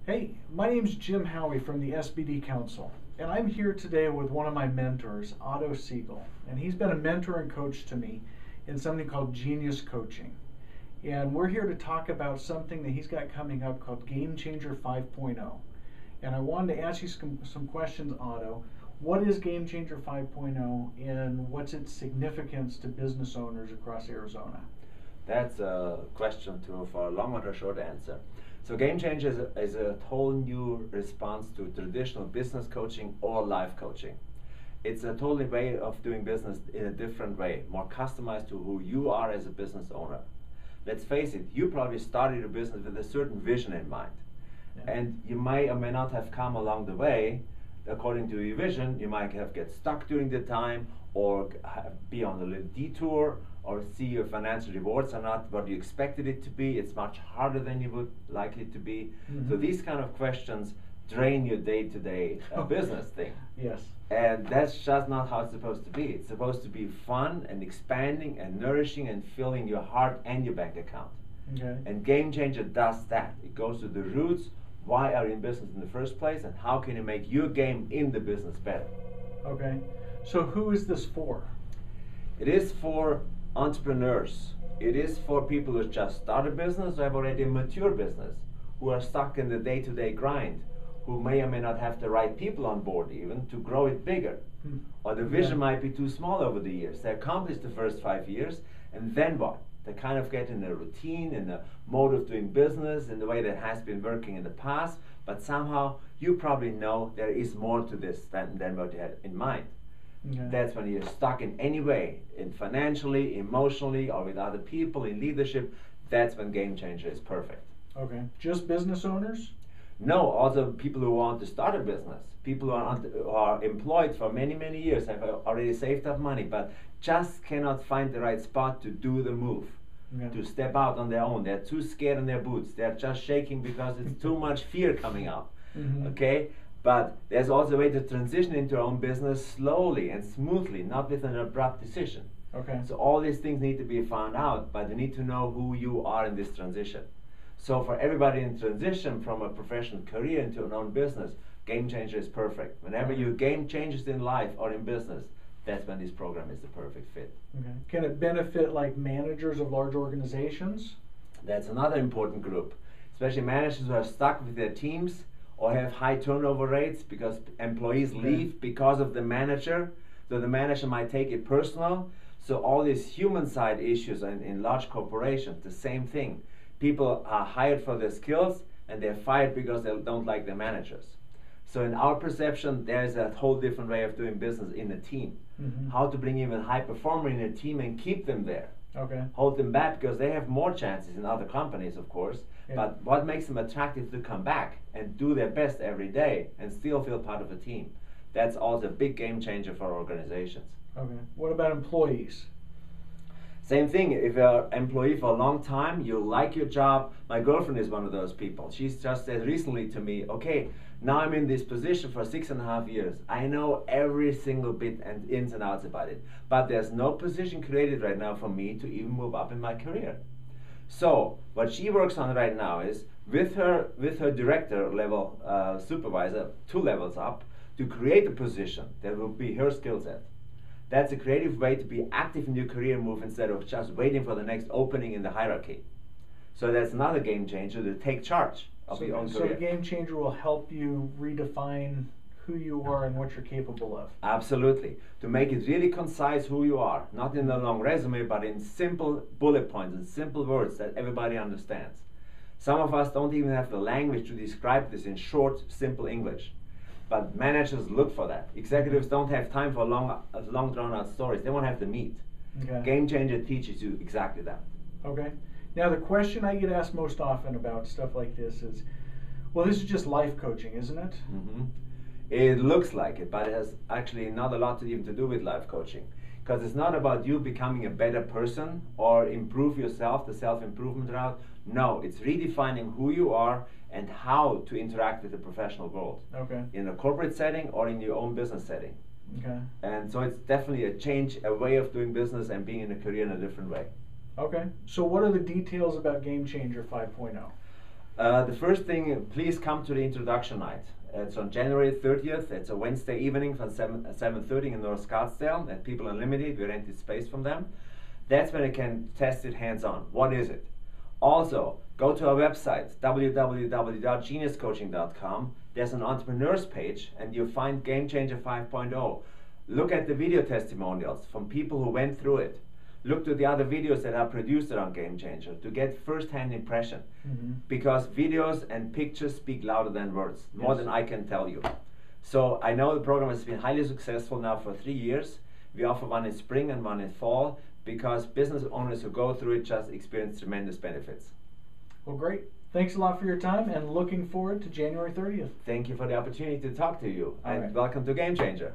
Hey, my name's Jim Howie from the SBD Council, and I'm here today with one of my mentors, Otto Siegel, and he's been a mentor and coach to me in something called Genius Coaching. And we're here to talk about something that he's got coming up called Game Changer 5.0. And I wanted to ask you some questions, Otto. What is Game Changer 5.0 and what's its significance to business owners across Arizona? That's a question for a long or a short answer. So Game Changer is a whole new response to traditional business coaching or life coaching. It's a totally way of doing business in a different way, more customized to who you are as a business owner. Let's face it, you probably started your business with a certain vision in mind. Yeah. And you may or may not have come along the way according to your vision. You might have get stuck during the time, or be on a little detour, or see your financial rewards are not what you expected it to be. It's much harder than you would like it to be. Mm-hmm. So these kind of questions drain your day-to-day business thing. Yes. And that's just not how it's supposed to be. It's supposed to be fun and expanding and nourishing and filling your heart and your bank account. Okay. And Game Changer does that. It goes to the roots. Why are you in business in the first place, and how can you make your game in the business better? Okay. So who is this for? It is for entrepreneurs. It is for people who just start a business or have already a mature business, who are stuck in the day-to-day grind, who may or may not have the right people on board even to grow it bigger. Or the vision might be too small over the years. They accomplish the first 5 years, and then what? They kind of get in a routine, in a mode of doing business, in the way that has been working in the past, but somehow you probably know there is more to this than what you had in mind. Okay. That's when you're stuck in any way, in financially, emotionally, or with other people, in leadership. That's when Game Changer is perfect. Okay. Just business owners? No, also people who want to start a business, people who are employed for many, many years, have already saved up money, but just cannot find the right spot to do the move, Okay. to step out on their own. They're too scared in their boots. They're just shaking because it's too much fear coming up. Mm-hmm. Okay? But there's also a way to transition into your own business slowly and smoothly, not with an abrupt decision. Okay. So all these things need to be found out, but you need to know who you are in this transition. So for everybody in transition from a professional career into an own business, Game Changer is perfect. Whenever you game changes in life or in business, that's when this program is the perfect fit. Okay. Can it benefit like managers of large organizations? That's another important group, especially managers who are stuck with their teams or have high turnover rates because employees leave because of the manager. So the manager might take it personal. So all these human side issues in large corporations, the same thing. People are hired for their skills and they're fired because they don't like their managers. So in our perception, there's a whole different way of doing business in a team. Mm-hmm. How to bring even high performer in a team and keep them there. Okay. Hold them back because they have more chances in other companies, of course. Yeah. But what makes them attractive to come back and do their best every day and still feel part of a team? That's also a big game changer for organizations. Okay. What about employees? Same thing, if you're an employee for a long time, you like your job. My girlfriend is one of those people. She's just said recently to me, okay, now I'm in this position for 6.5 years. I know every single bit and ins and outs about it. But there's no position created right now for me to even move up in my career. So what she works on right now is with her director level supervisor, 2 levels up, to create a position that will be her skill set. That's a creative way to be active in your career move instead of just waiting for the next opening in the hierarchy. So that's another game changer, to take charge of your own So career. the Game Changer will help you redefine who you are and what you're capable of. Absolutely. To make it really concise who you are, not in a long resume, but in simple bullet points and simple words that everybody understands. Some of us don't even have the language to describe this in short, simple English. But managers look for that. Executives don't have time for long drawn-out stories. They won't have the meat. Okay. Game Changer teaches you exactly that. Okay. Now the question I get asked most often about stuff like this is, well, this is just life coaching, isn't it? Mm-hmm. It looks like it, but it has actually not a lot to even to do with life coaching. Because it's not about you becoming a better person or improve yourself, the self-improvement route. No, it's redefining who you are and how to interact with the professional world. Okay. In a corporate setting or in your own business setting. Okay. And so it's definitely a change, a way of doing business and being in a career in a different way. Okay. So what are the details about Game Changer 5.0? The first thing, please come to the introduction night. It's on January 30th. It's a Wednesday evening from 7:30 in North Scottsdale at People Unlimited. We rented space from them. That's when you can test it hands-on. What is it? Also, go to our website, www.geniuscoaching.com. There's an entrepreneurs page, and you'll find Game Changer 5.0. Look at the video testimonials from people who went through it. Look to the other videos that are produced around Game Changer to get first-hand impression. Because videos and pictures speak louder than words, more than I can tell you. So I know the program has been highly successful now for 3 years. We offer one in spring and one in fall, because business owners who go through it just experience tremendous benefits. Well, great. Thanks a lot for your time, and looking forward to January 30th. Thank you for the opportunity to talk to you, and right. welcome to Game Changer.